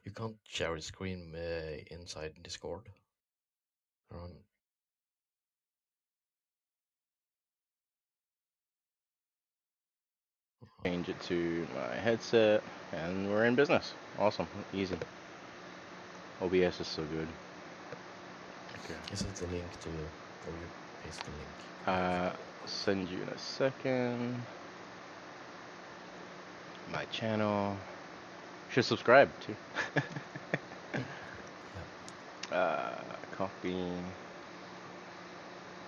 You can't share a screen inside Discord. Um, Change it to my headset, and we're in business. Awesome, easy. OBS is so good. Okay. is it the link to, or you paste the link? Send you in a second. My channel. Should subscribe too. Yeah. Copy.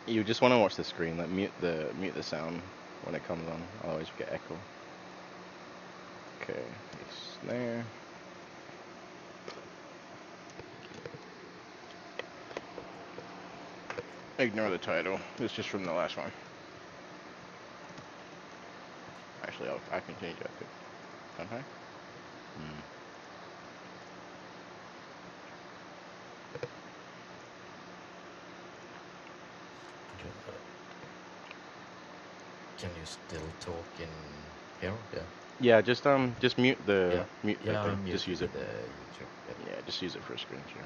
You just want to watch the screen. Like mute the sound when it comes on. Otherwise, we get echo. Okay, paste there. Ignore the title. It's just from the last one. Actually, I can change that too. Okay. Hmm. You, can you still talk in here? Yeah. Yeah, just Yeah. mute the Yeah, I thing. Just muted use it. the YouTube. Yeah. Yeah, just use it for a screen share.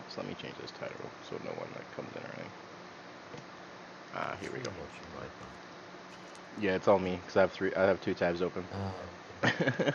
So let me change this title so no one like comes in or anything. Here we Who go. watching right now? Yeah, it's all me because I have two tabs open. Okay.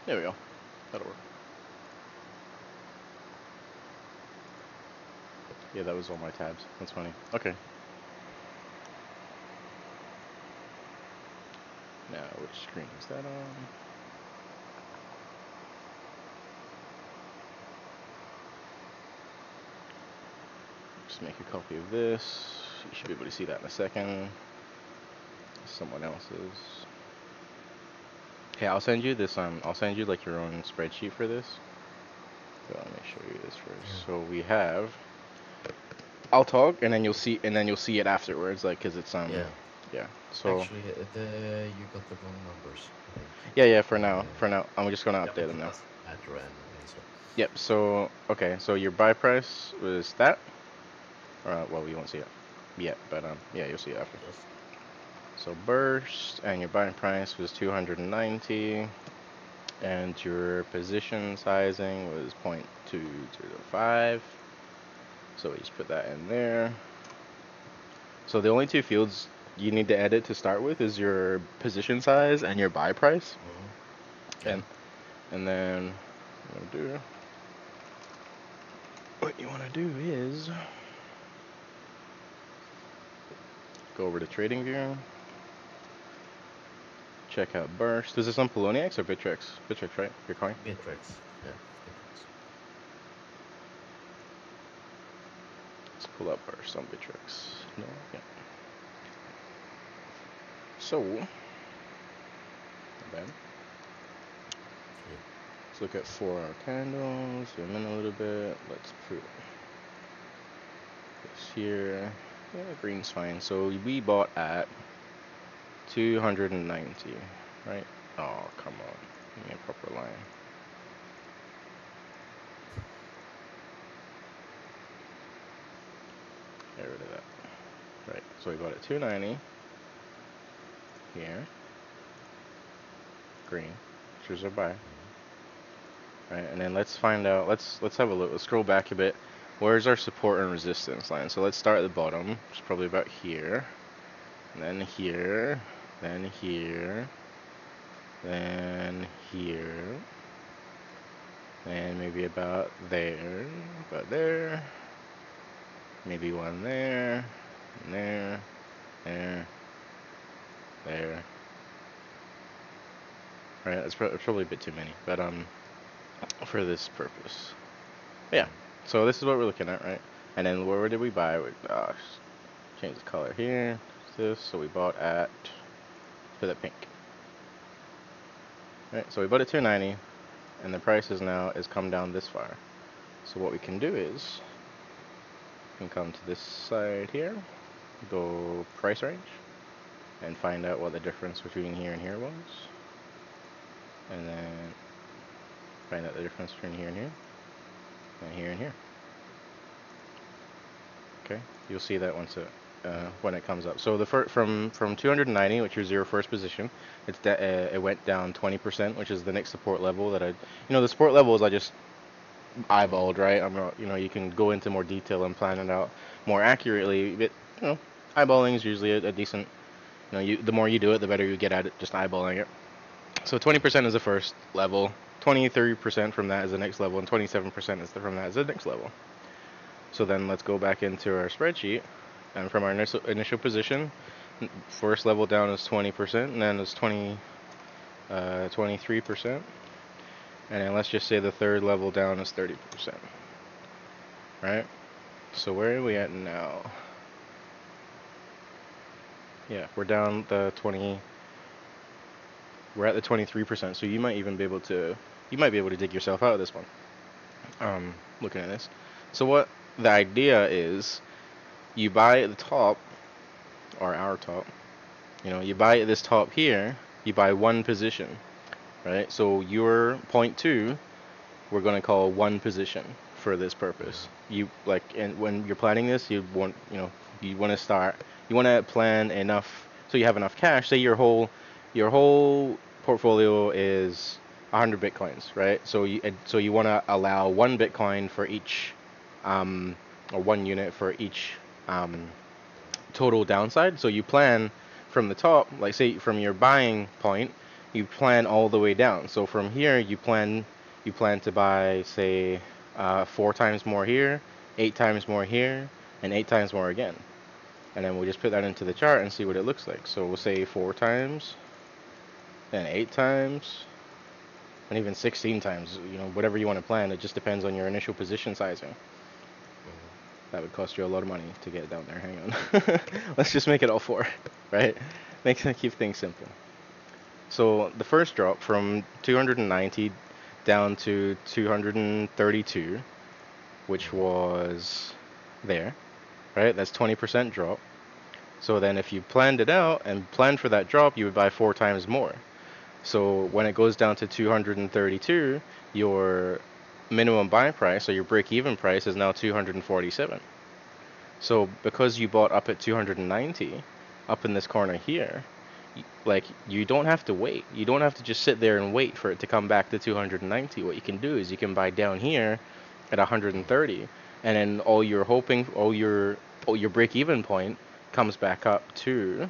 There we go. That'll work. Yeah, that was all my tabs. That's funny. Okay. Now, which screen is that on? Just make a copy of this. You should be able to see that in a second. Someone else's. Hey, I'll send you this. I'll send you like your own spreadsheet for this. So let me show you this first. Yeah. So we have. I'll talk, and then you'll see it afterwards, like, cause it's Yeah. yeah. So Actually, the you got the wrong numbers, I think. yeah. For Uh, now, I'm just gonna yeah, update but them it now. doesn't matter anyway. So Yep. So okay. So your buy price was that. Well, you won't see it yet, but yeah, you'll see it after. just So burst, and your buying price was 290, and your position sizing was 0.205. So we just put that in there. So the only two fields you need to edit to start with is your position size and your buy price. yeah. And then what you want to do is go over to Trading View, check out Burst. Is this on Poloniex or Bittrex? Bittrex, right? Your coin. Bittrex. Yeah, Bittrex. Let's pull up Burst on Bittrex. No, yeah. So, not bad. Let's look at 4-hour candles. Zoom in a little bit. Let's put this here. Yeah, green's fine. So we bought at 290, right? Oh, come on. Give me a proper line. Get rid of that. Right. So we bought at 290 here. Green. Which is our buy. Right. And then let's find out. Let's have a look. Let's scroll back a bit. Where's our support and resistance line? So let's start at the bottom. It's probably about here. And then here. Then here. Then here. And maybe about there. About there. Maybe one there. And there. There. There. Right, that's probably a bit too many, but for this purpose, yeah. So this is what we're looking at, right? And then where did we buy? Change the color here. This. So we bought at for the pink. Right, so we bought at 290, and the price is come down this far. So what we can do is, we can come to this side here, go price range, and find out what the difference between here and here was. And then find out the difference between here and here, and here and here. Okay, you'll see that when it comes up. So the from 290, which was your first position, it went down 20%, which is the next support level that the support levels I just eyeballed, right? I'm not, you can go into more detail and plan it out more accurately. But eyeballing is usually a decent. The more you do it, the better you get at it. Just eyeballing it. So 20% is the first level. 23% from that is the next level, and 27% from that is the next level. So then let's go back into our spreadsheet, and from our initial position, first level down is 20%, and then it's 23%, and then let's just say the third level down is 30%, right? So where are we at now? Yeah, we're down we're at the 23%, so you might be able to dig yourself out of this one. Looking at this. So what the idea is, you buy at the top, or our top, you buy at this top here, you buy one position, right? So your 0.2, we're going to call one position for this purpose. And when you're planning this, you want to plan enough, so you have enough cash. Say your whole portfolio is 100 bitcoins, right? So you want to allow 1 bitcoin for each, or 1 unit for each total downside. So you plan from the top, like say from your buying point, you plan all the way down. So from here, you plan to buy, say, 4 times more here, 8 times more here, and 8 times more again. And then we'll just put that into the chart and see what it looks like. So we'll say 4 times, then 8 times, and even 16 times, whatever you want to plan. It just depends on your initial position sizing. That would cost you a lot of money to get down there. Hang on. Let's just make it all 4, right? Keep things simple. So the first drop from 290 down to 232, which was there, right? That's 20% drop. So then if you planned it out and planned for that drop, you would buy 4 times more. So when it goes down to 232, your minimum buy price, or your break-even price, is now 247. So because you bought up at 290, up in this corner here, you don't have to wait. You don't have to just sit there and wait for it to come back to 290. What you can do is you can buy down here at 130, and then all your break-even point comes back up to.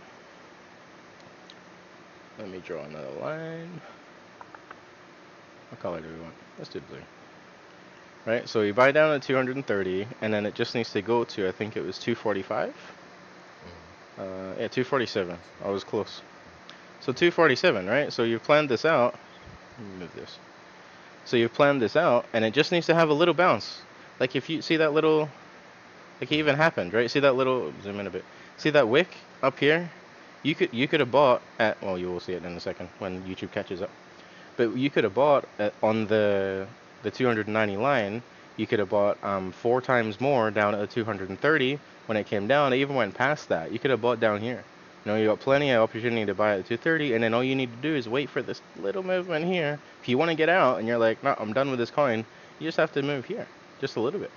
Let me draw another line. What color do we want? Let's do blue. Right, so you buy down at 230, and then it just needs to go to, I think it was 245? Yeah, 247. I was close. So 247, right? So you've planned this out. Let me move this. So you've planned this out, and it just needs to have a little bounce. Like if you see that little, like it even happened, right? See that little, zoom in a bit. See that wick up here? You could have bought at, well, you will see it in a second when YouTube catches up. But you could have bought on the 290 line. You could have bought 4 times more down at the 230. When it came down, it even went past that. You could have bought down here. You got plenty of opportunity to buy at 230, and then all you need to do is wait for this little movement here. If you want to get out and you're like, no, I'm done with this coin, you just have to move here just a little bit,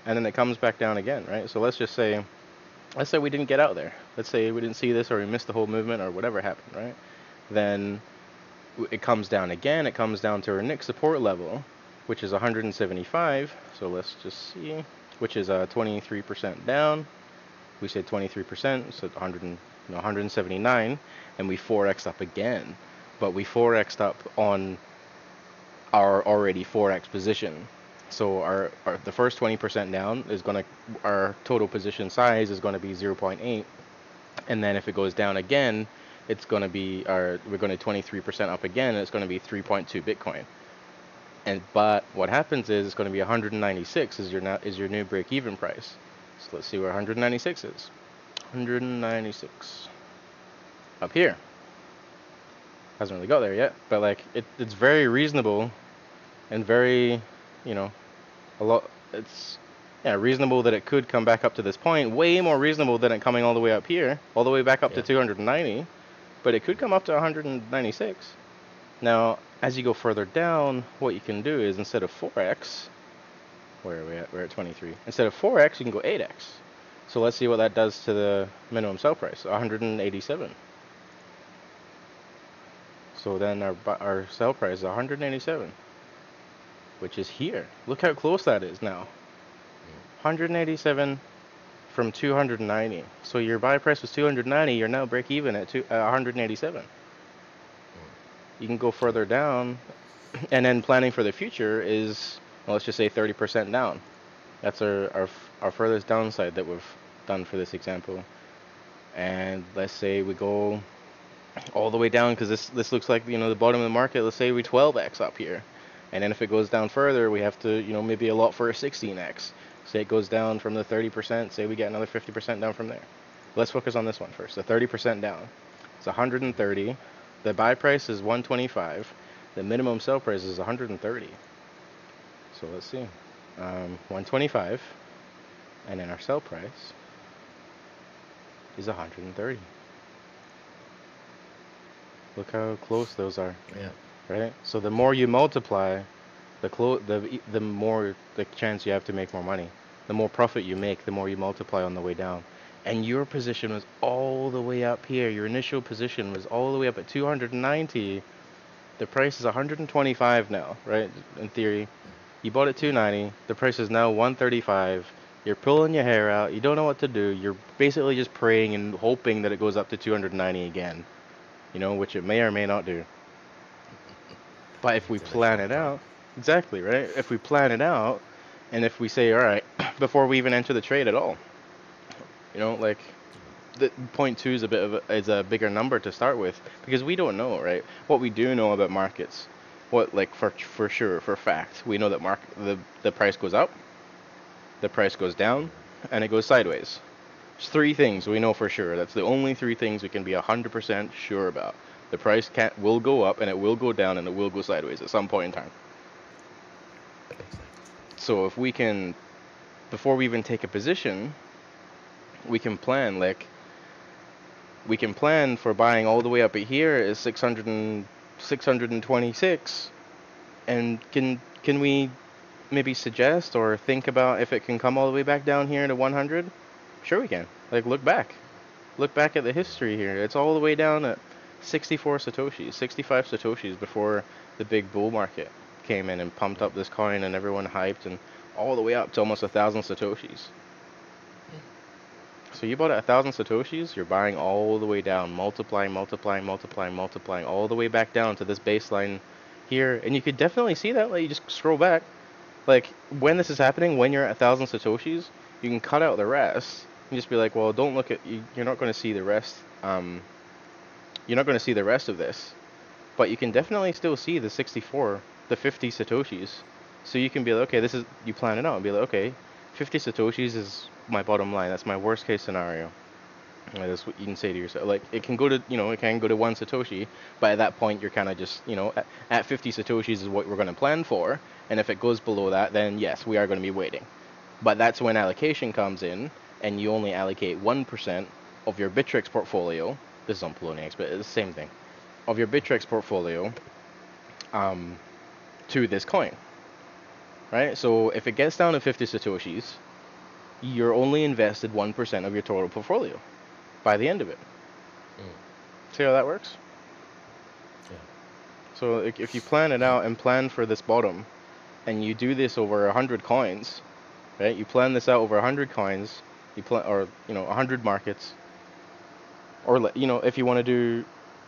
and then it comes back down again, right? So let's say we didn't get out there. Let's say we didn't see this, or we missed the whole movement, or whatever happened, right? Then it comes down again. It comes down to our next support level, which is 175. So let's just see, which is 23% down. We said 23%, so 179, and we 4x up again. But we 4x'd up on our already 4x position. So the first 20% down is our total position size is going to be 0.8, and then if it goes down again, it's going to be we're going to 23% up again, and it's going to be 3.2 Bitcoin. But what happens is it's going to be 196 is your new break-even price. So let's see where 196 is. 196 up here. Hasn't really got there yet, but like it's very reasonable and very, you know, a lot. It's yeah reasonable that it could come back up to this point. Way more reasonable than it coming all the way up here, all the way back up to Yeah. 290. But it could come up to 196. Now, as you go further down, what you can do is instead of 4x, where are we at? We're at 23. Instead of 4x, you can go 8x. So let's see what that does to the minimum sell price, 187. So then our sell price is 187, which is here. Look how close that is now. 187 from 290. So your buy price was 290. You're now break even at 187. You can go further down, and then planning for the future is, well, let's just say 30% down. That's our furthest downside that we've done for this example. And let's say we go all the way down, because this looks like, you know, the bottom of the market. Let's say we 12x up here, and then if it goes down further, we have to, you know, maybe a lot for a 16x. Say it goes down from the 30%. Say we get another 50% down from there. Let's focus on this one first. The 30% down. It's 130. The buy price is 125. The minimum sell price is 130. So let's see. 125, and then our sell price is 130. Look how close those are. Yeah. Right? So the more you multiply, the more the chance you have to make more money. The more profit you make, the more you multiply on the way down. And your position was all the way up here. Your initial position was all the way up at 290. The price is 125 now, right? In theory, you bought at 290. The price is now 135. You're pulling your hair out. You don't know what to do. You're basically just praying and hoping that it goes up to 290 again. You know, which it may or may not do. But if we plan it out, exactly, right? If we plan it out, and if we say, all right, before we even enter the trade at all, you know, like the 0.2 is a bigger number to start with, because we don't know, right? What we do know about markets, what, like, for sure, for fact, we know that the price goes up, the price goes down, and it goes sideways. There's three things we know for sure. That's the only three things we can be 100% sure about. The price will go up, and it will go down, and it will go sideways at some point in time. So if we can, before we even take a position, we can plan, like, we can plan for buying all the way up here is 626, and can we maybe suggest or think about if it can come all the way back down here to 100? Sure we can. Like, look back at the history here. It's all the way down at 64 satoshis, 65 satoshis before the big bull market came in and pumped up this coin and everyone hyped, and all the way up to almost 1,000 satoshis. So you bought at 1,000 satoshis, you're buying all the way down, multiplying all the way back down to this baseline here. And you could definitely see that, like, you just scroll back. Like, when this is happening, when you're at 1,000 satoshis, you can cut out the rest and just be like, well, don't look at, you're not going to see the rest. You're not going to see the rest of this, but you can definitely still see the 64, the 50 satoshis. So you can be like, okay, you plan it out and be like, okay, 50 satoshis is my bottom line. That's my worst case scenario. Like, that's what you can say to yourself. Like, it can go to, it can go to 1 satoshi, but at that point you're kind of just, at 50 satoshis is what we're going to plan for. And if it goes below that, then yes, we are going to be waiting. But that's when allocation comes in, and you only allocate 1% of your Bittrex portfolio. This is on Poloniex, but it's the same thing. Of your Bittrex portfolio to this coin. Right? So if it gets down to 50 satoshis, you're only invested 1% of your total portfolio by the end of it. See how that works? Yeah. So if you plan it out and plan for this bottom, and you do this over 100 coins, right? You plan this out over 100 coins, or 100 markets, or if you want to do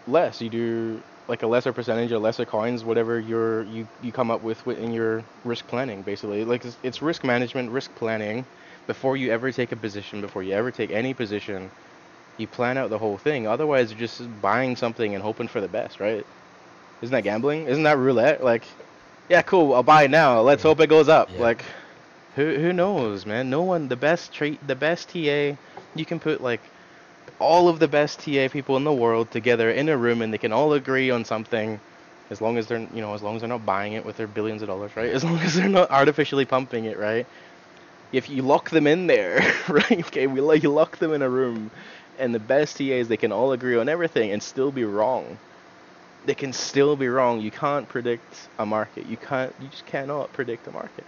less, you do like a lesser percentage or lesser coins, whatever you come up with in your risk planning, basically. Like, it's risk management, risk planning. Before you ever take a position, before you ever take any position, you plan out the whole thing. Otherwise, you're just buying something and hoping for the best, right? Isn't that gambling? Isn't that roulette? Like, yeah, cool, I'll buy it now. Let's hope it goes up. Yeah. Like, who knows, man? No one. The best TA, you can put like all of the best TA people in the world together in a room, and they can all agree on something, as long as they're, as long as they're not buying it with their billions of dollars, right? As long as they're not artificially pumping it, right? If you lock them in there, right? Okay, you lock them in a room, and the best TAs, they can all agree on everything and still be wrong. They can still be wrong. You can't predict a market. You just cannot predict a market.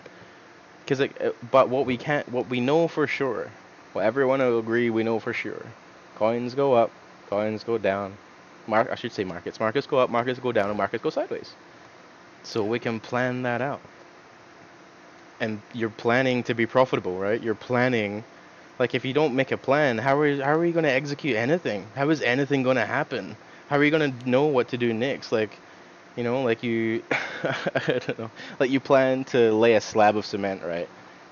But what we know for sure, what everyone will agree, we know for sure, coins go up, coins go down. I should say markets. Markets go up, markets go down, and markets go sideways. So we can plan that out. And you're planning to be profitable, right? You're planning, like if you don't make a plan, how are you going to execute anything? How is anything going to happen? How are you going to know what to do next? Like, like you, I don't know, like you plan to lay a slab of cement, right?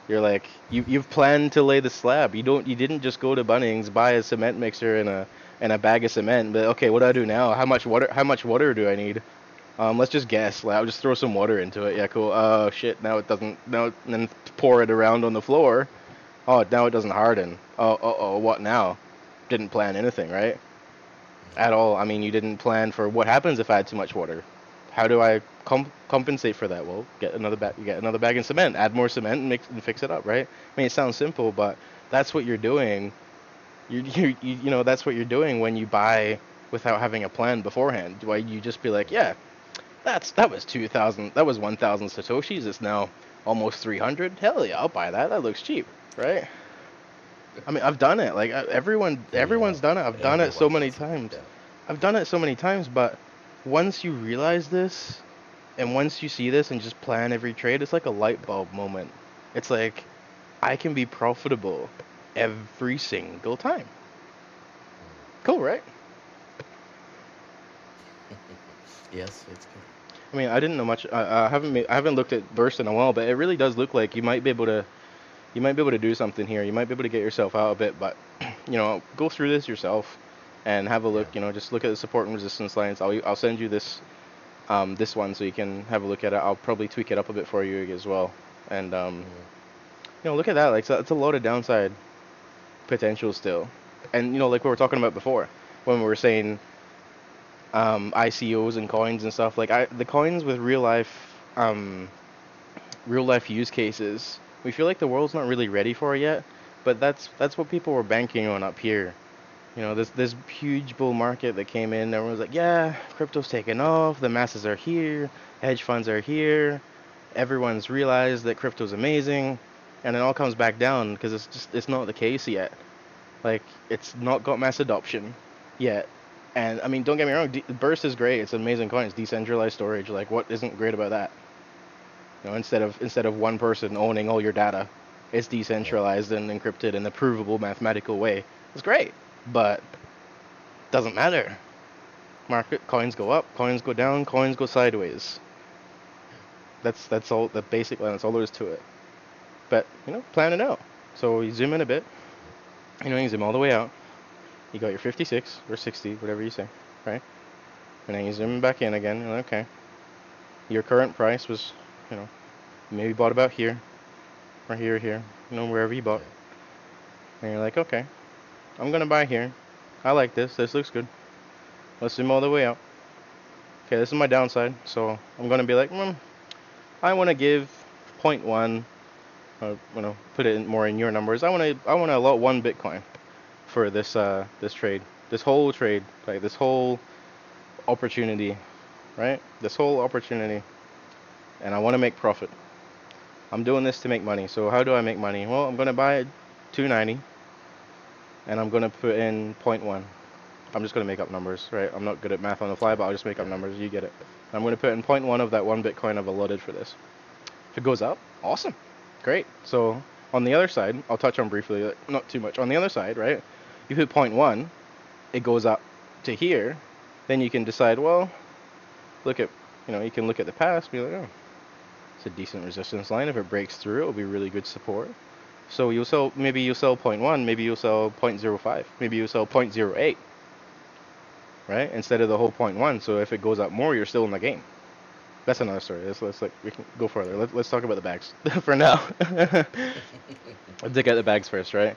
You're like, you've planned to lay the slab. You didn't just go to Bunnings, buy a cement mixer and a bag of cement. But okay, what do I do now? How much water do I need? Let's just guess. Like, I'll just throw some water into it. Yeah, cool. Oh shit, now it doesn't. Now and then pour it around on the floor. Oh, now it doesn't harden. Oh, what now? Didn't plan anything, right? At all. I mean, you didn't plan for what happens if I add too much water. How do I compensate for that? Well, get another bag. You get another bag of cement. Add more cement and fix it up, right? I mean, it sounds simple, but that's what you're doing. That's what you're doing when you buy without having a plan beforehand. Why you just be like, yeah, that was 2,000. That was 1,000 satoshis. It's now almost 300. Hell yeah, I'll buy that. That looks cheap, right? I mean, I've done it. Like everyone's done it. I've done it so Everyone many does it. times. Yeah. I've done it so many times, but once you realize this, and once you see this and just plan every trade, it's like a light bulb moment. It's like I can be profitable every single time. Cool, right? Yes, it's good. I mean, I didn't know much. I haven't looked at Burst in a while, but it really does look like you might be able to do something here. You might be able to get yourself out a bit, but go through this yourself and have a Yeah. look. Just look at the support and resistance lines. I'll send you this one so you can have a look at it. I'll probably tweak it up a bit for you as well. And look at that. Like, so it's a lot of downside potential still. And like we were talking about before when we were saying ICOs and coins and stuff. Like the coins with real life use cases. We feel like the world's not really ready for it yet, but that's what people were banking on up here. This huge bull market that came in. Everyone's like, yeah, crypto's taking off. The masses are here. Hedge funds are here. Everyone's realized that crypto's amazing, and it all comes back down because it's not the case yet. Like, it's not got mass adoption yet. And I mean, don't get me wrong, Burst is great. It's an amazing coin. It's decentralized storage. Like, what isn't great about that? Instead of one person owning all your data, it's Yeah. decentralized and encrypted in a provable mathematical way. It's great, but doesn't matter. Market coins go up, coins go down, coins go sideways. That's all. That's all there is to it. But plan it out. So you zoom in a bit. You zoom all the way out. You got your 56 or 60, whatever you say, right? And then you zoom back in again. You're like, okay, your current price was, you know, maybe bought about here, or here, wherever you bought. Yeah. And you're like, okay, I'm gonna buy here. I like this. This looks good. Let's zoom all the way out. Okay, this is my downside. So I'm gonna be like, I want to give point 0.1. Put it more in your numbers. I want to allot 1 Bitcoin for this trade, this whole trade, like this whole opportunity, right? This whole opportunity, and I want to make profit. I'm doing this to make money. So how do I make money? Well, I'm gonna buy it 290, and I'm gonna put in point 0.1. I'm just gonna make up numbers, right? I'm not good at math on the fly, but I'll just make up Yeah. numbers. You get it. I'm gonna put in point 0.1 of that 1 Bitcoin I've allotted for this. If it goes up, awesome, great. So on the other side, I'll touch on briefly, not too much. On the other side, right? You put point 0.1, it goes up to here, then you can decide, well, look at, you can look at the past, be like, oh, it's a decent resistance line. If it breaks through, it'll be really good support. So maybe you'll sell point 0.1, maybe you'll sell 0.05, maybe you'll sell 0.08, right? Instead of the whole point 0.1. So if it goes up more, you're still in the game. That's another story. We can go further. Let's talk about the bags for now. Let's dig out the bags first, right?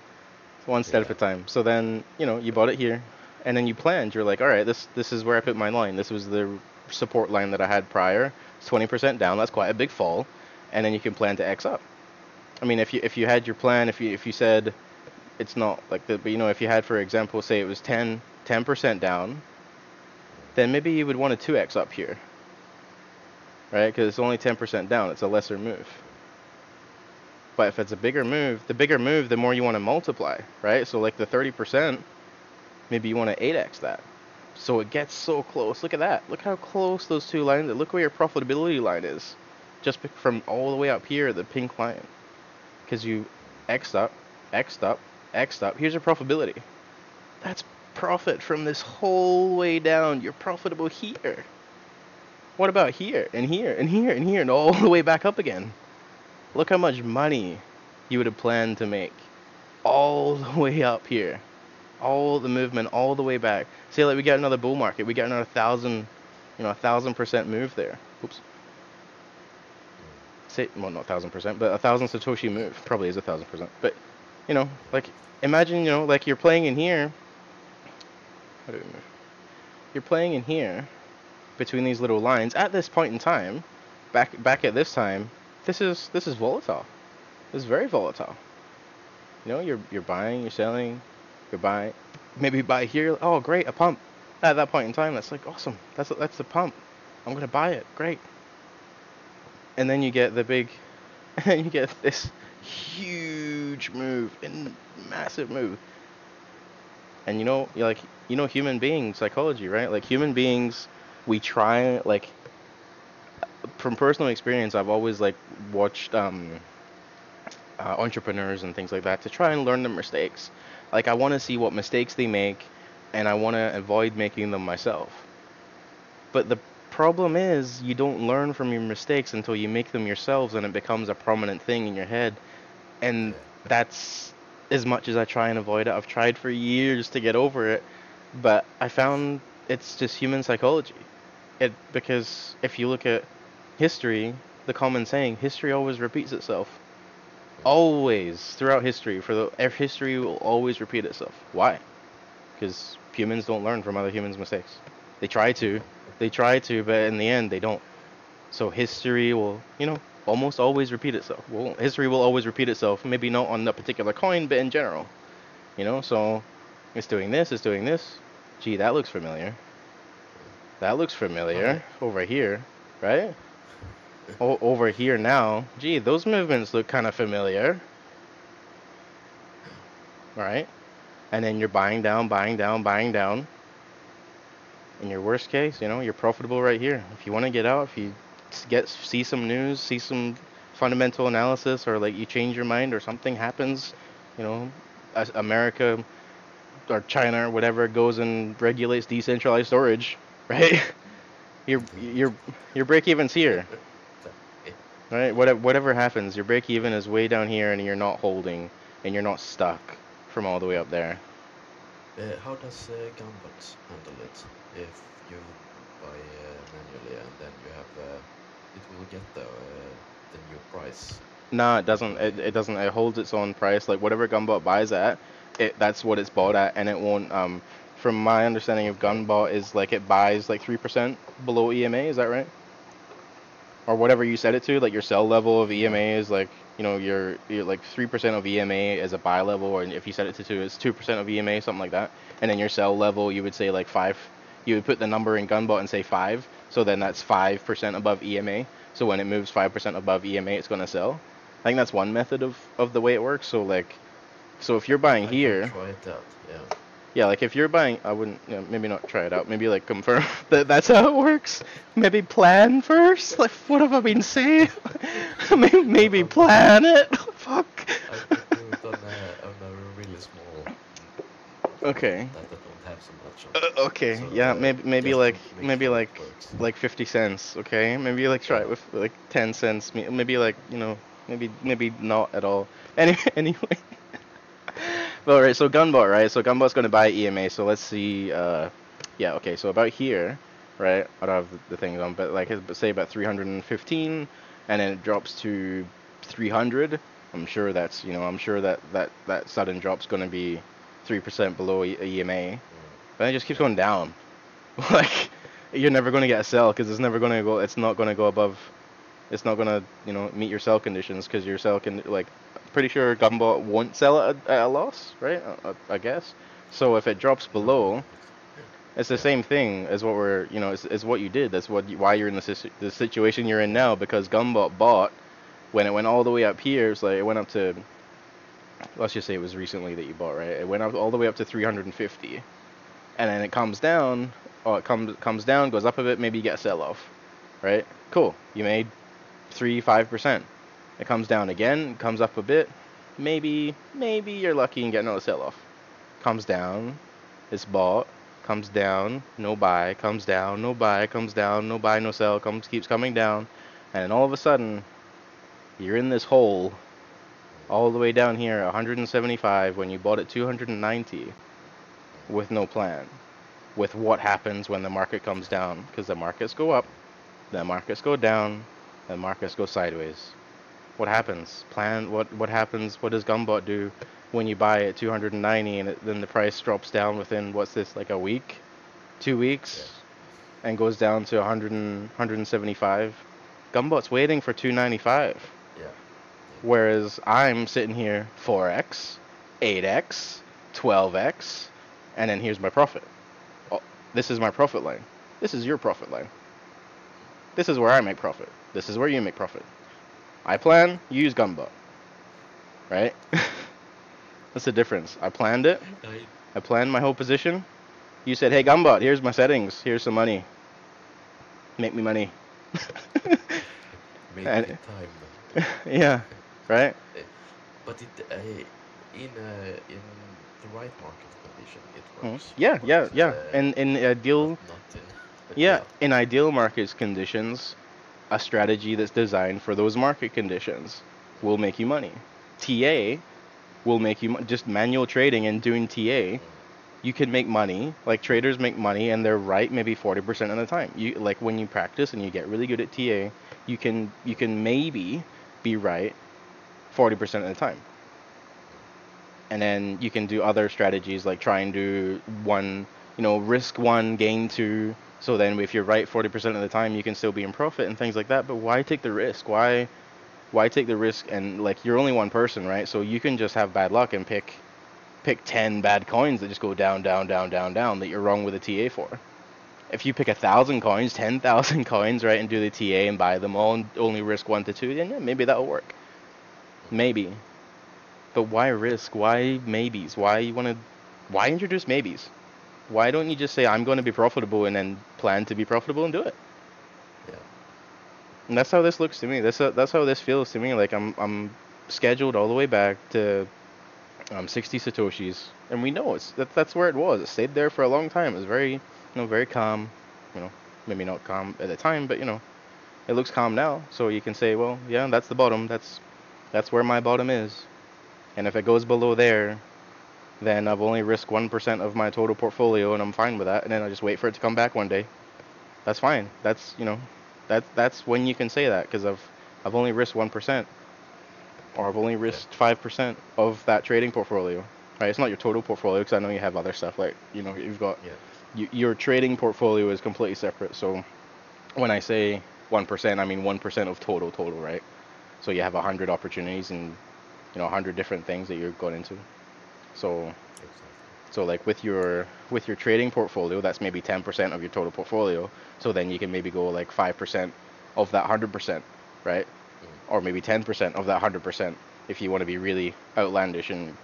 one step at a time. So then, you know, you bought it here, and then you planned. You're like, all right, this is where I put my line. This was the support line that I had prior. It's 20% down. That's quite a big fall, and then you can plan to X up. I mean, if you had your plan, if you said it's not like that, but you know, if you had, for example, say it was 10% down, then maybe you would want a 2X up here, right? Because it's only 10% down. It's a lesser move. But if it's a bigger move, the bigger move, the more you want to multiply, right? So like the 30%, maybe you want to 8X that. So it gets so close. Look at that. Look how close those two lines are. Look where your profitability line is. Just from all the way up here, the pink line. Because you X'd up, X'd up, X'd up. Here's your profitability. That's profit from this whole way down. You're profitable here. What about here, and here, and here, and here, and all the way back up again? Look how much money you would have planned to make. All the way up here. All the movement, all the way back. Say like we got another bull market. We got another 1,000% move there. Oops. Say, well, not 1,000%, but 1,000 Satoshi move. Probably is 1,000%. But, you know, like, imagine, you know, like you're playing in here. How do we move? You're playing in here between these little lines at this point in time. Back at this time, this is volatile. This is very volatile. You know, you're buying, you're selling, you're buying. Maybe buy here. Oh, great, a pump. At that point in time, that's like awesome. That's the pump. I'm gonna buy it. Great. And then you get the big, and you get this huge move and massive move. And you know, you're like, you know, human being psychology, right? Like human beings, we try, like, from personal experience, I've always like watched entrepreneurs and things like that to try and learn their mistakes. Like I want to see what mistakes they make, and I want to avoid making them myself. But the problem is you don't learn from your mistakes until you make them yourselves, and it becomes a prominent thing in your head. And that's as much as I try and avoid it. I've tried for years to get over it, but I found it's just human psychology. Because if you look at history, the common saying, history always repeats itself. Always, throughout history, history will always repeat itself. Why? Because humans don't learn from other humans' mistakes. They try to, but in the end, they don't. So history will, you know, almost always repeat itself. Well, history will always repeat itself. Maybe not on that particular coin, but in general. You know, so it's doing this, it's doing this. Gee, that looks familiar. That looks familiar over here, right? Over here now. Gee, those movements look kind of familiar. Right? And then you're buying down, buying down, buying down. In your worst case, you know, you're profitable right here. If you want to get out, if you see some news, see some fundamental analysis, or like you change your mind or something happens, you know, as America or China or whatever goes and regulates decentralized storage, right? your break even's here. Right? Whatever happens, your break even is way down here, and you're not holding, and you're not stuck from all the way up there. How does Gunbox handle it? If you buy manually and then you have, it will get the new price. No, it doesn't. It doesn't. It holds its own price. Like whatever Gunbot buys at, that's what it's bought at, and it won't. From my understanding of Gunbot is like it buys like 3% below EMA. Is that right? Or whatever you set it to, like your sell level of EMA is like, you know, you're like 3% of EMA as a buy level, or if you set it to 2, it's 2% of EMA, something like that. And then your sell level, you would say like 5. You would put the number in Gunbot and say 5. So then that's 5% above EMA. So when it moves 5% above EMA, it's going to sell. I think that's one method of the way it works. So like, so if you're buying here, try it out. Yeah. Yeah, like if you're buying, I wouldn't, you know, maybe not try it out. Maybe like confirm that that's how it works. Maybe plan first. Like, what have I been saying? maybe plan it. Fuck. I could do it on a really small. Okay. That I don't have so much of. Okay. So, Yeah. Maybe like 50 cents. Okay. Maybe like try it with like 10 cents. Maybe like, you know, maybe not at all. Anyway. Well, right, so Gunbot, right? So Gunbot's going to buy EMA, so let's see, yeah, okay, so about here, right? I don't have the things on, but like, say about 315, and then it drops to 300, I'm sure that's, I'm sure that sudden drop's going to be 3% below EMA, but it just keeps going down. Like, you're never going to get a sell because it's not going to go above, it's not going to, meet your sell conditions because your sell can, like, pretty sure Gumbot won't sell at a loss, right? I guess. So if it drops below, it's the Yeah. same thing as what we're, is what you did. That's why you're in the situation you're in now, because Gumbot bought when it went all the way up here. It's like it went up to, let's just say it was recently that you bought, right? It went up all the way up to 350, and then it comes down. Oh, it comes down, goes up a bit. Maybe you get a sell off, right? Cool. You made 5%. It comes down again, comes up a bit. Maybe you're lucky and get another sell off. Comes down, it's bought. Comes down, no buy. Comes down, no buy. Comes down, no buy, no sell. Keeps coming down, and then all of a sudden, you're in this hole all the way down here, 175 when you bought at 290, with no plan. With what happens when the market comes down, because the markets go up, the markets go down, the markets go sideways. What happens? What happens? What does Gumbot do when you buy at 290 and then the price drops down within, what's this, like a week, 2 weeks, and goes down to 175? Gumbot's waiting for 295. Yeah. Whereas I'm sitting here 4x, 8x, 12x, and then here's my profit. Oh, this is my profit line. This is your profit line. This is where I make profit. This is where you make profit. I plan, you use Gumbot. Right? That's the difference. I planned it. I planned my whole position. You said, hey, Gumbot, here's my settings. Here's some money. Make me money. Make And- the time. Yeah, right? But in the right market condition, it works. Yeah. But, In ideal, but not in. yeah, in ideal market conditions, a strategy that's designed for those market conditions will make you money. TA will make you just manual trading and doing TA. You can make money. Like, traders make money, and they're right maybe 40% of the time. You, like, when you practice and you get really good at TA, you can maybe be right 40% of the time. And then you can do other strategies like try and do one, risk one, gain two. So then if you're right 40% of the time, you can still be in profit and things like that. But why take the risk? Why take the risk? And, like, you're only one person, right? So you can just have bad luck and pick 10 bad coins that just go down that you're wrong with a TA for. If you pick 1,000 coins, 10,000 coins, right, and do the TA and buy them all and only risk 1 to 2, then yeah, maybe that'll work. Maybe. But why risk? Why maybes? Why introduce maybes? Why don't you just say, I'm going to be profitable, and then plan to be profitable and do it? Yeah. And that's how this looks to me. That's how this feels to me. Like, I'm scheduled all the way back to 60 satoshis, and we know that's where it was. It stayed there for a long time. It was very, very calm. Maybe not calm at the time, but it looks calm now. So you can say, well, yeah, that's the bottom. That's where my bottom is. And if it goes below there, then I've only risked 1% of my total portfolio, and I'm fine with that. And then I just wait for it to come back one day. That's fine. That's that's when you can say that, because I've only risked 1%, or I've only risked 5% of that trading portfolio. Right? It's not your total portfolio, because I know you have other stuff, like you've got your trading portfolio is completely separate. So when I say 1%, I mean 1% of total, right? So you have 100 opportunities and 100 different things that you're going into. So like with your trading portfolio, that's maybe 10% of your total portfolio. So then you can maybe go like 5% of that 100%, right? Or maybe 10% of that 100% if you want to be really outlandish and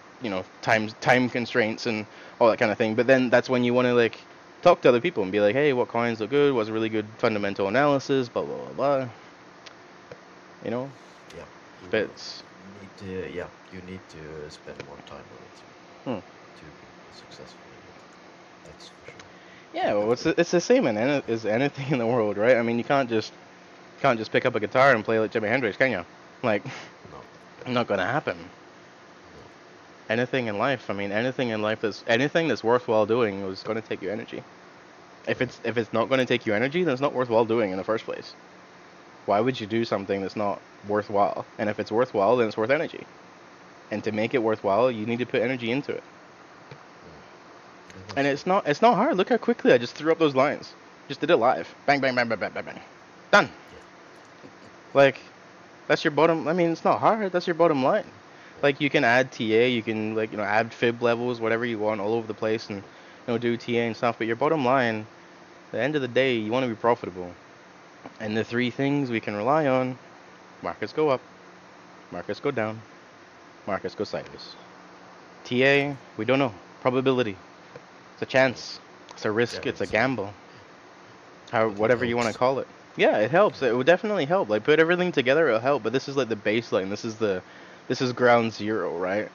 time constraints and all that kind of thing. But then that's when you want to, like, talk to other people and be like, hey, what coins look good? What's a really good fundamental analysis? Blah blah blah blah. Yeah. But You need to spend more time on it to be successful in it. That's for sure. Yeah, well, it's the same as anything in the world, right? I mean, you can't just pick up a guitar and play like Jimi Hendrix, can you? Like, No. not gonna happen. No. Anything in life that's worthwhile doing is going to take you energy. If it's not going to take you energy, then it's not worthwhile doing in the first place. Why would you do something that's not worthwhile? And if it's worthwhile, then it's worth energy. And to make it worthwhile, you need to put energy into it. Yeah, And that's it's not hard. Look how quickly I just threw up those lines. Just did it live. Bang, bang, bang, bang, bang, bang, bang. Done. Like, that's your bottom. I mean, it's not hard. That's your bottom line. Like, you can add TA, you can, like, you know, add fib levels, whatever you want, all over the place, and, you know, do TA and stuff. But your bottom line, at the end of the day, you want to be profitable. And the three things we can rely on: markets go up, markets go down, markets go sideways. TA, we don't know. Probability. It's a chance. It's a risk. It's a gamble. How, But it whatever you want to helps. call it. Yeah, it helps. It would definitely help. Like, put everything together, it'll help. But this is like the baseline. This is ground zero, right?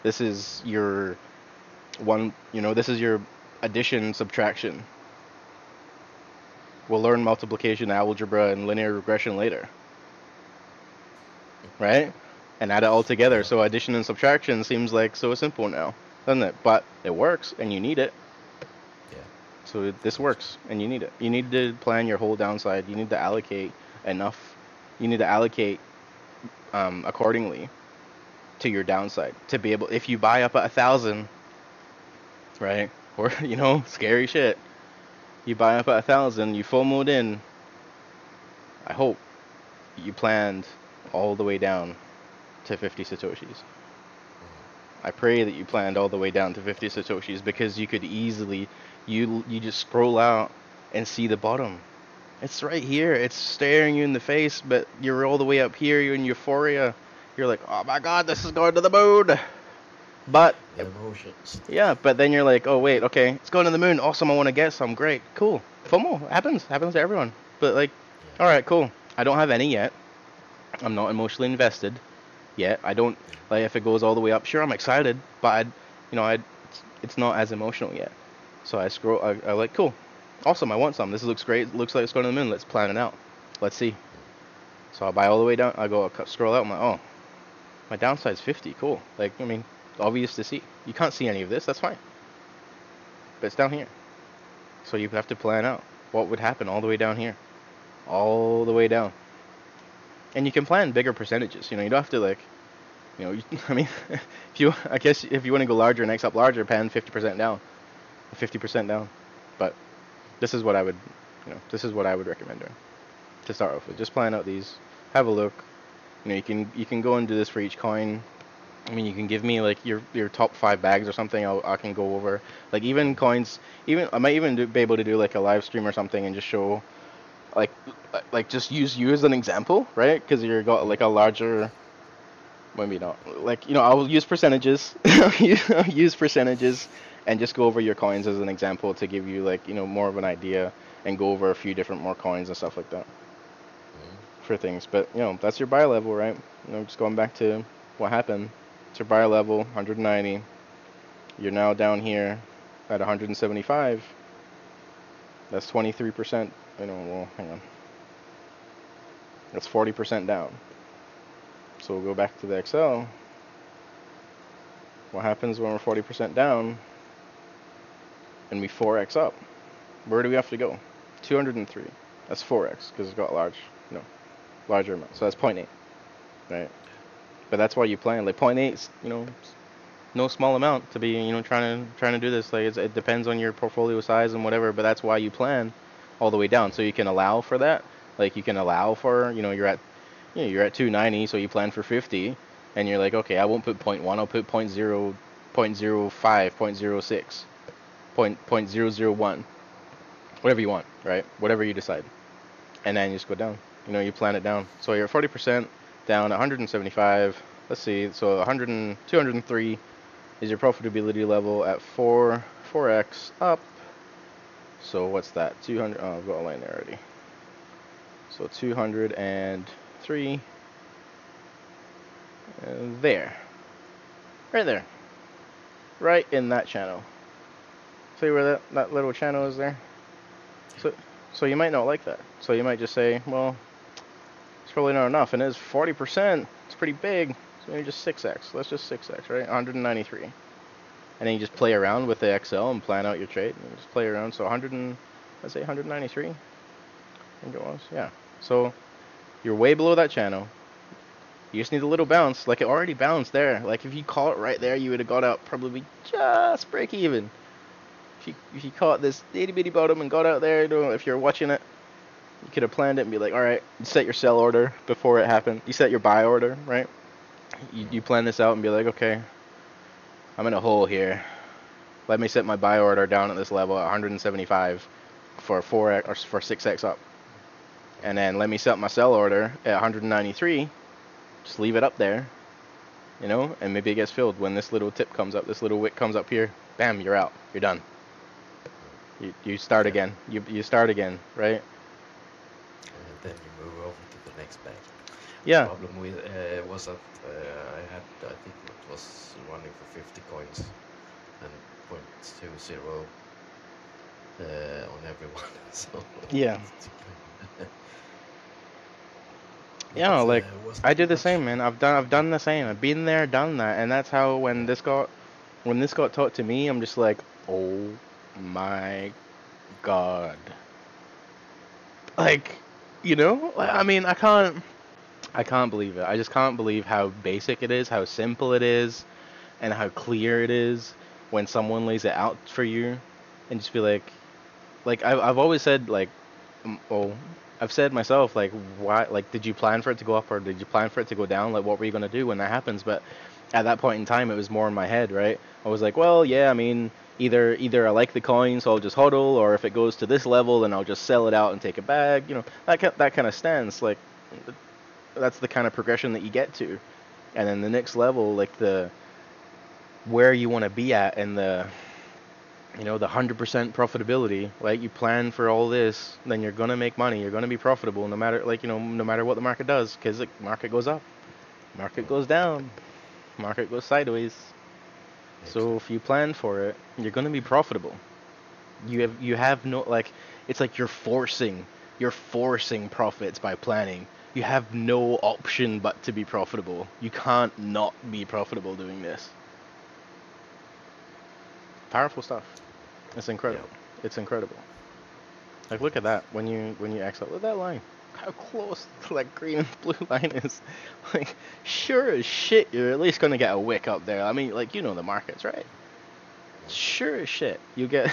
This is your one. You know, this is your addition, subtraction. We'll learn multiplication, algebra, and linear regression later, right? And add it all together. Yeah. So addition and subtraction seems like so simple now, doesn't it? But it works, and you need it. Yeah. So this That's works, and you need it. You need to plan your whole downside. You need to allocate enough. You need to allocate accordingly to your downside to be able. If you buy up at 1,000, right, or you know, scary shit. You buy up at 1,000. You full mode in. I hope you planned all the way down to 50 satoshis. I pray that you planned all the way down to 50 satoshis because you could easily, you just scroll out and see the bottom. It's right here. It's staring you in the face, but you're all the way up here. You're in euphoria. You're like, oh my god, this is going to the moon. But the emotions. yeah, but then you're like, oh wait, okay, it's going to the moon. Awesome, I want to get some. Great, cool. FOMO happens to everyone. But like, Yeah. all right, cool. I don't have any yet. I'm not emotionally invested yet. I don't like if it goes all the way up. Sure, I'm excited, but it's not as emotional yet. So I scroll. I like, cool, awesome. I want some. This looks great. It looks like it's going to the moon. Let's plan it out. Let's see. So I buy all the way down. I go scroll out. I'm like, oh, my downside's 50. Cool. Like, I mean, obvious to see. You can't see any of this. That's fine. But it's down here. So you have to plan out what would happen all the way down here, all the way down. And you can plan bigger percentages. You know, you don't have to like, you know, I mean, I guess if you want to go larger and X up larger, pan 50% down, 50% down. But this is what I would, this is what I would recommend doing to start off with. Just plan out these, have a look. You know, you can go and do this for each coin. I mean, you can give me like your top 5 bags or something. I can go over like even coins. Even I might even be able to do like a live stream or something and just show like just use you as an example, right? Because you're got like a larger. Maybe not. Like, you know, I'll use percentages. I'll use percentages and just go over your coins as an example to give you like, you know, more of an idea and go over a few different more coins and stuff like that for things. But, you know, that's your buy level, right? You know, just going back to what happened. It's your buy level, 190. You're now down here at 175. That's 23%. You know, well, hang on. That's 40% down. So we'll go back to the Excel. What happens when we're 40% down and we 4x up? Where do we have to go? 203. That's 4x because it's got larger amount. So that's 0.8, right? But that's why you plan. Like 0.8 is, you know, no small amount to be, you know, trying to do this. Like it depends on your portfolio size and whatever. But that's why you plan all the way down, so you can allow for that. Like you can allow for, you know, you're at 290, so you plan for 50, and you're like, okay, I won't put 0.1, I'll put 0.0, 0.05, 0.06, 0.001, whatever you want, right? Whatever you decide, and then you just go down. You know, you plan it down. So you're 40% down, 175. Let's see. So 203 is your profitability level at 4x up. So what's that? 200. Oh, I've got a line there already. So 203. There. Right there. Right in that channel. See where that little channel is there? So you might not like that. So you might just say, well, it's probably not enough. And it's 40%. It's pretty big. So maybe just 6x. Let's just 6x, right? 193. And then you just play around with the Excel and plan out your trade. And just play around. So let's say 193. I think it was. Yeah. So You're way below that channel. You just need a little bounce. Like, it already bounced there. Like, if you caught it right there, you would have got out probably just break even. If you caught this itty bitty bottom and got out there, you know, if you're watching it, you could have planned it and be like, all right, you set your sell order before it happened. You set your buy order, right? You plan this out and be like, okay, I'm in a hole here. Let me set my buy order down at this level at 175 for 4x or for 6x up. And then let me set my sell order at 193. Just leave it up there, you know, and maybe it gets filled when this little tip comes up, this little wick comes up here. Bam, you're out. You're done. You start again. You start again, right? And then you move over to the next bag. Yeah. The problem with was that I think it was running for 50 coins and 0.20 on everyone. So Yeah. Yeah, like I did the same, man. I've done the same. I've been there, done that, and that's how when this got taught to me, I'm just like, oh my god. Like, you know, I mean, I can't believe it. I just can't believe how basic it is, how simple it is, and how clear it is when someone lays it out for you, and just be like I've always said like, I've said myself like, why, like, did you plan for it to go up or did you plan for it to go down? Like, what were you gonna do when that happens? But at that point in time, it was more in my head, right? I was like, well, yeah, I mean, either I like the coin, so I'll just hodl, or if it goes to this level, then I'll just sell it out and take a bag. You know, that kind of stance. Like, that's the kind of progression that you get to, and then the next level, like the where you want to be at, and the, you know, the 100% profitability. Like, you plan for all this, then you're gonna make money. You're gonna be profitable no matter, like, you know, no matter what the market does, because the market goes up, market goes down, market goes sideways. So if you plan for it, you're gonna be profitable. You have no, like, it's like you're forcing profits by planning. You have no option but to be profitable. You can't not be profitable doing this. Powerful stuff. It's incredible. Yeah. It's incredible. Like, look at that. When you exit, look at that line. How close to that green and blue line is. Like, sure as shit, you're at least gonna get a wick up there. I mean, like, you know the markets, right? Sure as shit, you get,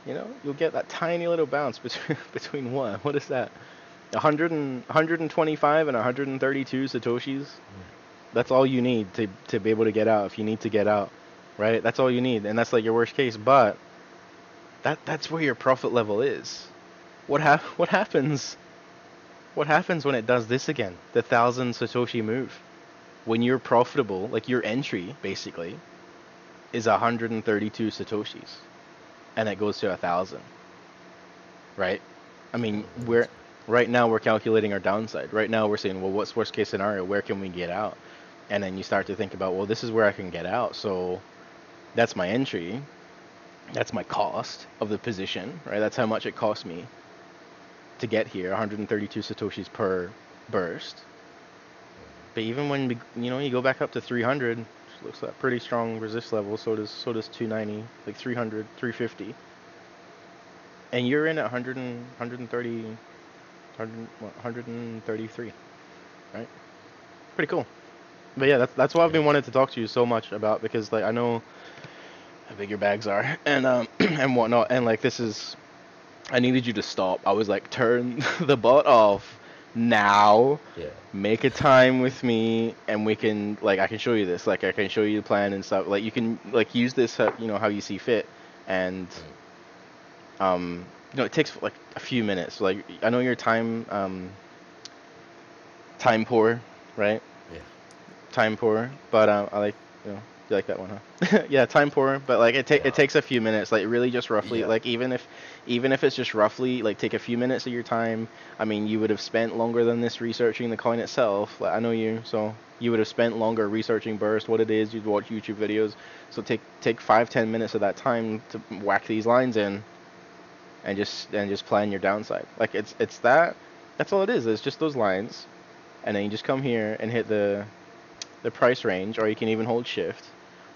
you know, you'll get that tiny little bounce between what is that? 125 and 132 satoshis. That's all you need to be able to get out if you need to get out, right? That's all you need, and that's like your worst case. But that's where your profit level is. What happens? What happens when it does this again? The 1,000 satoshi move. When you're profitable, like your entry basically is 132 satoshis, and it goes to 1,000, right? I mean, right now we're calculating our downside. Right now we're saying, well, what's worst case scenario? Where can we get out? And then you start to think about, well, this is where I can get out. So that's my entry. That's my cost of the position, right? That's how much it cost me to get here, 132 satoshis per burst. But even when you go back up to 300, which looks like a pretty strong resist level, so does 290, like 300, 350. And you're in at 100 and 130, 133, right? Pretty cool. But yeah, that's why I've been wanting to talk to you so much about, because like I know how big your bags are and and whatnot, and like I needed you to stop. I was like, turn the bot off now. Yeah. Make a time with me, and we can, like, I can show you this. Like, I can show you the plan and stuff. Like, you can like use this, you know, how you see fit, and you know, it takes like a few minutes. Like, I know you're time poor, right? Yeah. Time poor, but I like, you know, you like that one, huh? Yeah, time poor, but like it takes a few minutes. Like, really, just roughly, like even if it's just roughly, like, take a few minutes of your time. I mean, you would have spent longer than this researching the coin itself. Like, I know you, so you would have spent longer researching Burst, what it is. You'd watch YouTube videos. So take 5-10 minutes of that time to whack these lines in, and just plan your downside. Like, it's that's all it is. It's just those lines, and then you just come here and hit the price range, or you can even hold shift.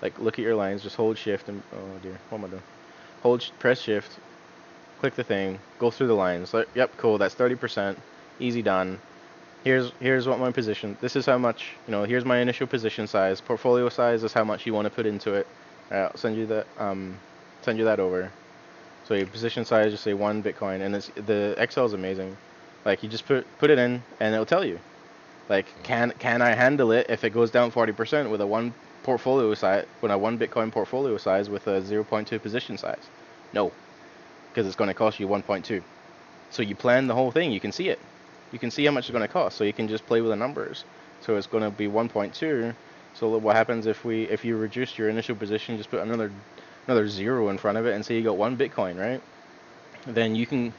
Like, look at your lines, just hold shift and, oh dear, what am I doing? Press shift, click the thing, go through the lines. Like, yep, cool, that's 30%. Easy done. Here's what my position. This is how much, here's my initial position size. Portfolio size is how much you want to put into it. I'll send you that over. So your position size, just say 1 Bitcoin, and the Excel is amazing. Like you just put it in, and it'll tell you, like, can I handle it if it goes down 40% with a 1 Bitcoin portfolio size with a 0.2 position size? No, because it's going to cost you 1.2. So you plan the whole thing. You can see it. You can see how much it's going to cost. So you can just play with the numbers. So it's going to be 1.2. So what happens if you reduce your initial position, just put another zero in front of it, and say you got 1 Bitcoin, right? Then you can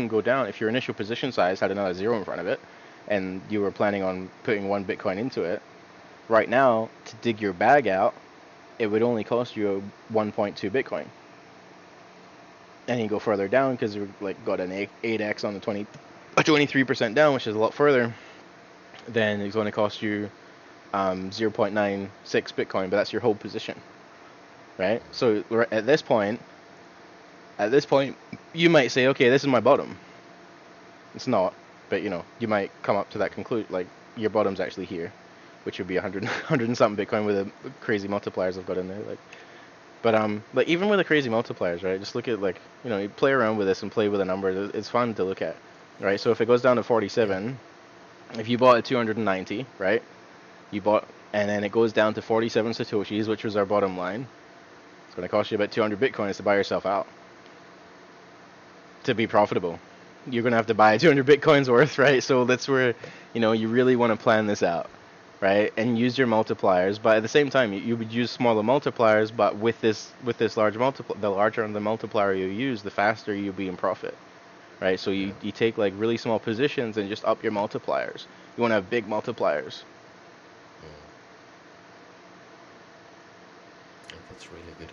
go down. If your initial position size had another zero in front of it, and you were planning on putting 1 Bitcoin into it, right now to dig your bag out, it would only cost you 1.2 Bitcoin. And you go further down because you got an 8x on the 23% down, which is a lot further. Then it's going to cost you 0.96 Bitcoin, but that's your whole position, right? So at this point, you might say, okay, this is my bottom. It's not, but you might come up to that conclusion, like your bottom's actually here, which would be 100 and something Bitcoin with the crazy multipliers I've got in there, But even with the crazy multipliers, right? Just look at you play around with this and play with the numbers. It's fun to look at, right? So if it goes down to 47, if you bought at 290, right? And then it goes down to 47 satoshis, which was our bottom line. It's going to cost you about 200 Bitcoins to buy yourself out. To be profitable, you're going to have to buy 200 Bitcoins worth, right? So that's where, you really want to plan this out, right? And use your multipliers, but at the same time, you would use smaller multipliers, but with this large multiplier, the larger the multiplier you use, the faster you'll be in profit, right? So you take really small positions and just up your multipliers. You want to have big multipliers. Yeah, that's really good.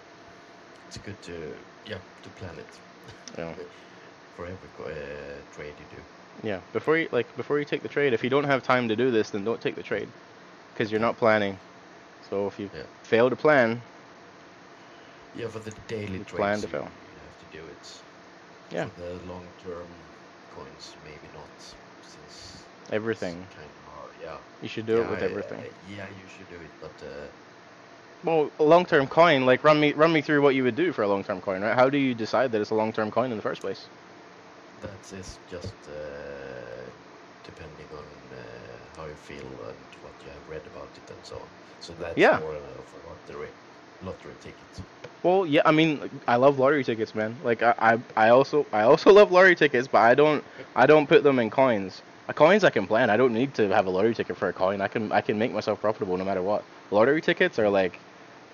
It's good to plan it. Yeah. For every trade you do. Yeah. Before you take the trade, if you don't have time to do this, then don't take the trade, because you're not planning. So if you fail to plan, for the daily trades, plan to fail. You have to do it. Yeah. For the long-term coins, maybe not, since everything. It's kind of hard. Yeah. You should do it with everything. Yeah, you should do it, but. Well, a long-term coin, run me through what you would do for a long-term coin, right? How do you decide that it's a long-term coin in the first place? That is just depending on how you feel and what you have read about it and so on. So that's more of a lottery ticket. Well, yeah, I mean, I love lottery tickets, man. Like I also love lottery tickets, but I don't put them in coins. Coins I can plan. I don't need to have a lottery ticket for a coin. I can make myself profitable no matter what. Lottery tickets are like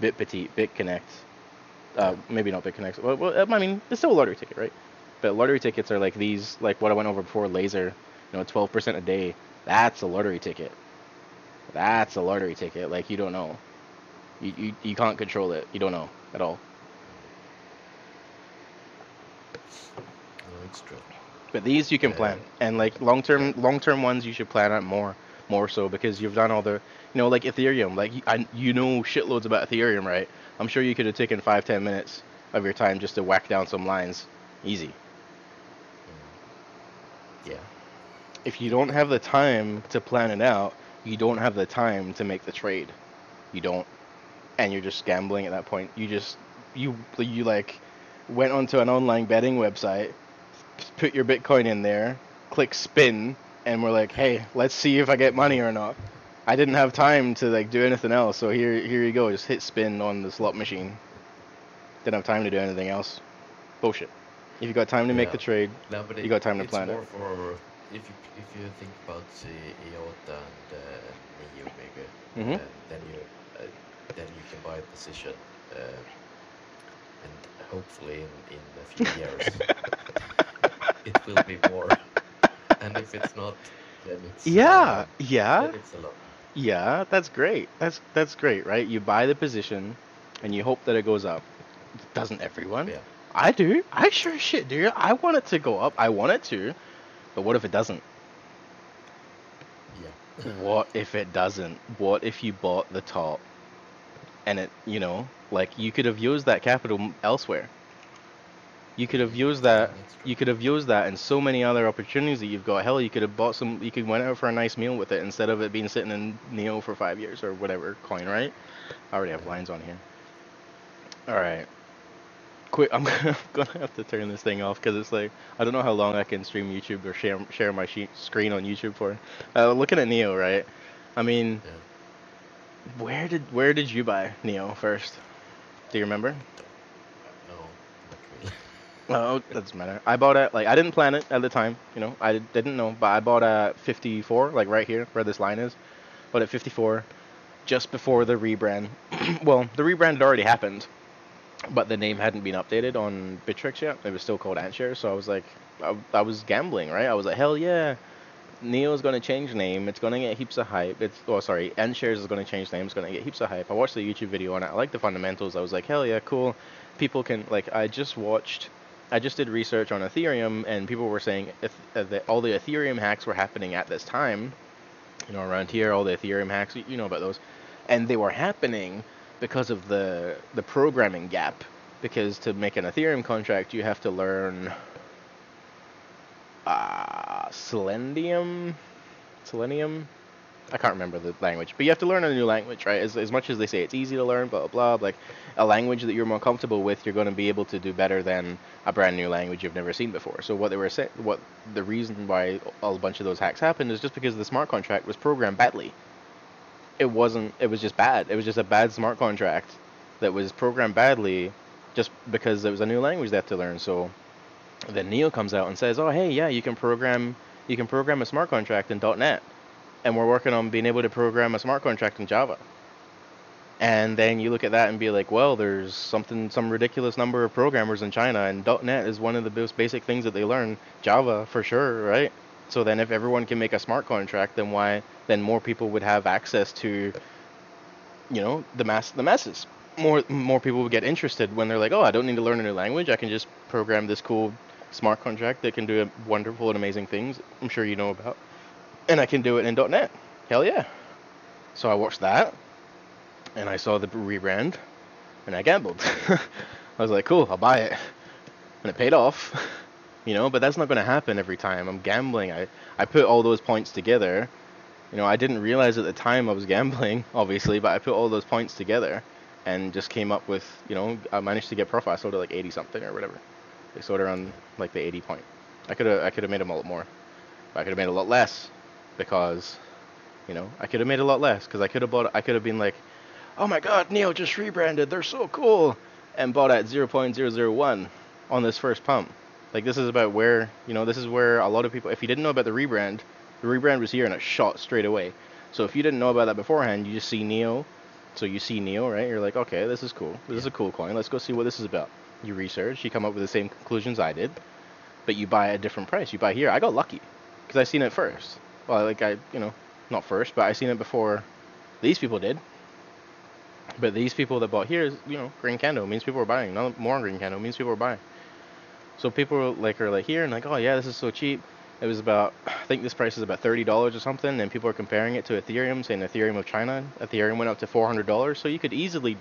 BitPetite, BitConnect. Maybe not BitConnect. Well, I mean, it's still a lottery ticket, right? But lottery tickets are like these, like what I went over before, Laser, 12% a day. That's a lottery ticket. That's a lottery ticket. Like, you don't know. You can't control it. You don't know at all. No, it's true. But these you can plan, and like long-term ones you should plan out more so, because you've done all the, like Ethereum, like shitloads about Ethereum, right? I'm sure you could have taken 5-10 minutes of your time just to whack down some lines, easy. Yeah. If you don't have the time to plan it out, you don't have the time to make the trade. You don't, and you're just gambling at that point. You like went onto an online betting website, put your Bitcoin in there, click spin, and we're like, hey, let's see if I get money or not. I didn't have time to do anything else, so here you go, just hit spin on the slot machine. Didn't have time to do anything else. Bullshit. If you got time to make the trade, you got time to plan it. It's more for if you think about IOTA and NIO maybe, then you can buy a position, and hopefully in a few years it will be more. And if it's not, then it's then it's a lot. Yeah, that's great. That's great, right? You buy the position, and you hope that it goes up. Doesn't everyone? Yeah. I do. I sure as shit do. I want it to go up. I want it to. But what if it doesn't? Yeah. What if it doesn't? What if you bought the top and it, you could have used that capital elsewhere? You could have used Yeah, that. that's true. You could have used that and so many other opportunities that you've got. Hell, you could have bought some. You could went out for a nice meal with it instead of it being sitting in Neo for 5 years or whatever coin, right? I already have Yeah. lines on here. All right, quick. I'm gonna have to turn this thing off because it's like I don't know how long I can stream YouTube or share my screen on YouTube for. Looking at Neo, right? I mean, Yeah. where did you buy Neo first? Do you remember? I don't. No, not really. Oh, that doesn't matter. I bought it like I didn't plan it at the time, I didn't know, but I bought at 54, like right here where this line is. Bought at 54 just before the rebrand. Well, the rebrand had already happened, but the name hadn't been updated on Bittrex yet. It was still called Antshare, so I was like, I was gambling, right? I was like, hell yeah, Neo's gonna change name. It's gonna get heaps of hype. Sorry, Enshares is gonna change name. It's gonna get heaps of hype. I watched the YouTube video on it. I like the fundamentals. I was like, hell yeah, cool. People can like. I just did research on Ethereum, and people were saying if that all the Ethereum hacks were happening at this time. Around here, all the Ethereum hacks. You know about those, and they were happening because of the programming gap. Because to make an Ethereum contract, you have to learn Selenium. I can't remember the language, but you have to learn a new language, right? As much as they say it's easy to learn, blah blah blah, like a language that you're more comfortable with, you're going to be able to do better than a brand new language you've never seen before. So what they were saying, what the reason why a bunch of those hacks happened is just because the smart contract was programmed badly. It wasn't. It was just bad. It was just a bad smart contract that was programmed badly, just because it was a new language they have to learn. So then Neo comes out and says, "Oh, hey, yeah, you can program a smart contract in .NET, and we're working on being able to program a smart contract in Java." And then you look at that and be like, "Well, there's some ridiculous number of programmers in China, and .NET is one of the most basic things that they learn. Java for sure, right?" So then, if everyone can make a smart contract, then why? Then more people would have access to, the masses. More people would get interested when they're like, oh, I don't need to learn a new language. I can just program this cool smart contract that can do wonderful and amazing things. I'm sure you know about, and I can do it in .NET. Hell yeah! So I watched that, and I saw the rebrand, and I gambled. I was like, cool, I'll buy it, and it paid off. But that's not going to happen every time. I'm gambling. I put all those points together. I didn't realize at the time I was gambling, obviously, but I put all those points together and just came up with, I managed to get profit. I sold it like 80 something or whatever. They sold it on Yeah. like the 80 point. I could have made them a lot more. But I could have made a lot less because, I could have made a lot less because I could have been like, oh my god, Neo just rebranded. They're so cool. And bought at 0.001 on this first pump. Like this is about where, this is where a lot of people, if you didn't know about the rebrand was here and it shot straight away. So if you didn't know about that beforehand, you just see Neo. So you see Neo, right? You're like, okay, this is cool. This is Yeah. a cool coin. Let's go see what this is about. You research, you come up with the same conclusions I did, but you buy at a different price. You buy here. I got lucky because I seen it first. Well, like not first, but I seen it before these people did. But these people that bought here is, green candle means people are buying. No more green candle means people are buying. So people are like here and like, oh yeah, this is so cheap. It was about, I think this price is about $30 or something, and people are comparing it to Ethereum, saying Ethereum of China. Ethereum went up to $400, so you could easily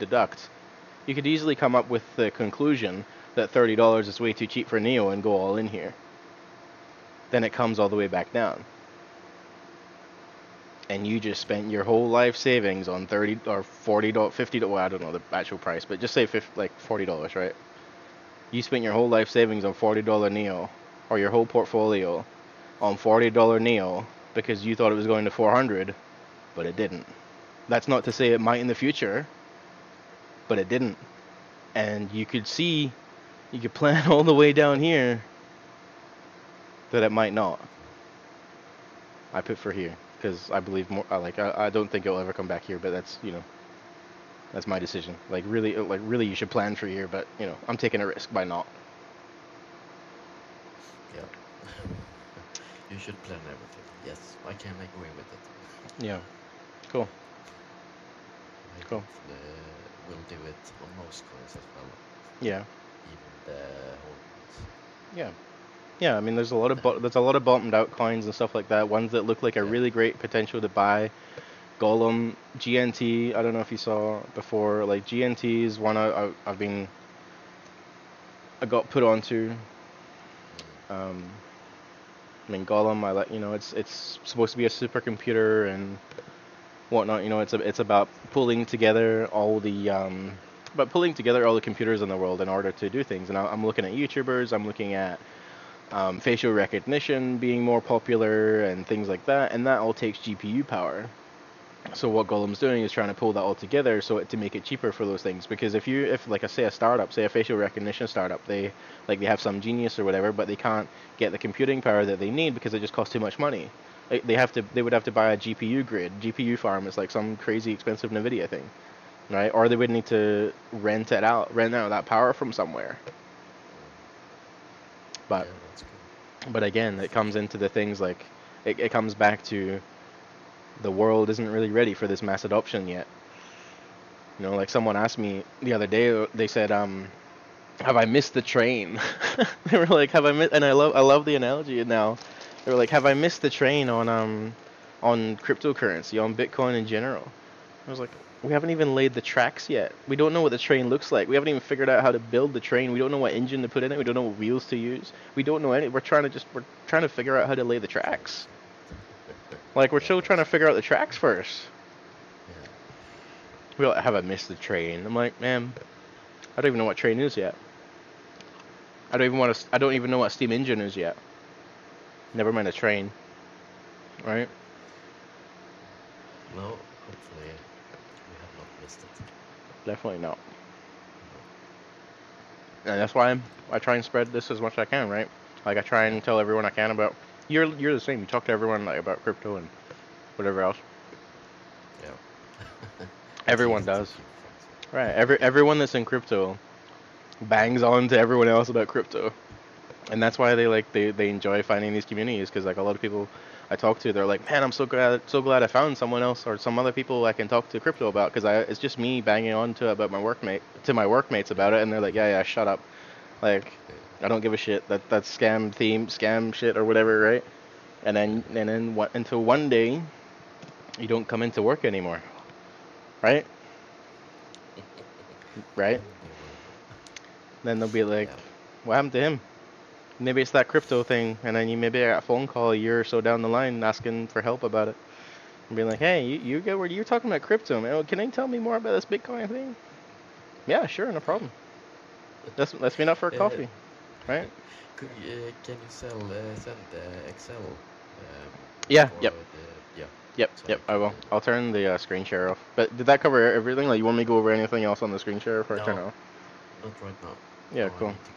come up with the conclusion that $30 is way too cheap for Neo and go all in here. Then it comes all the way back down. And you just spent your whole life savings on 30 or 40 50, well, I don't know the actual price, but just say 50, like $40, right? You spent your whole life savings on $40 Neo, or your whole portfolio on $40 Neo because you thought it was going to 400, but it didn't. That's not to say it might in the future, but it didn't. And you could plan all the way down here that it might not. I put for here because I believe more. I don't think it'll ever come back here, but that's my decision. Really, you should plan for here, but I'm taking a risk by not. Yeah. You should plan everything. Yes, I can agree with it. Yeah, cool. I Cool. hopefully will do it on most coins as well, Yeah, even the whole ones. yeah, yeah. I mean, there's a lot of bottomed out coins and stuff like that. Ones that look like a Yeah. really great potential to buy. Golem, GNT. I don't know if you saw before. Like GNT is one I've been I got put onto. I mean, Golem, it's supposed to be a supercomputer and whatnot. It's about pulling together all the computers in the world in order to do things. And I'm looking at YouTubers. I'm looking at facial recognition being more popular and things like that, and that all takes GPU power. So what Golem's doing is trying to pull that all together to make it cheaper for those things. Because if like I say a startup, say a facial recognition startup, they have some genius or whatever, but they can't get the computing power that they need because it just costs too much money. They would have to buy a GPU grid, GPU farm. It's like some crazy expensive NVIDIA thing, right? Or they would need to rent out that power from somewhere. But again, it comes into the things like it comes back to the world isn't really ready for this mass adoption yet. Like someone asked me the other day, they said, have I missed the train? They were like, have I missed? And I love the analogy now. They were like, have I missed the train on cryptocurrency, on Bitcoin in general? I was like, we haven't even laid the tracks yet. We don't know what the train looks like. We haven't even figured out how to build the train. We don't know what engine to put in it. We don't know what wheels to use. We don't know any. We're trying to figure out how to lay the tracks. Like, we're still trying to figure out the tracks first. We have I missed the train? I'm like, man, I don't even know what train is yet. I don't even know what steam engine is yet. Never mind a train, right? Well, hopefully we have not missed it. Definitely not. And that's why I try and spread this as much as I can, right? Like I try and tell everyone I can about. You're the same. You talk to everyone like about crypto and whatever else. Yeah. Everyone does. Right. Everyone that's in crypto bangs on to everyone else about crypto, and that's why they enjoy finding these communities, because like a lot of people I talk to, they're like, man, I'm so glad I found someone else or some other people I can talk to crypto about, because it's just me banging on to my workmates about it, and they're like, yeah, shut up, like I don't give a shit, that's scam shit or whatever, right? And then what, until one day you don't come into work anymore, right? Right? Then they'll be like, what happened to him? Maybe it's that crypto thing, and then maybe I got a phone call a year or so down the line asking for help about it. And being like, hey, you get where you're talking about crypto, man. Can you tell me more about this Bitcoin thing? Yeah, sure, no problem. Let's meet up for a coffee, right? Can you send Excel? Yeah, yep. Yep, I will. I'll turn the screen share off. But did that cover everything? Like, you want me to go over anything else on the screen share before I turn it off? Not right now. Yeah, No, cool. I need to go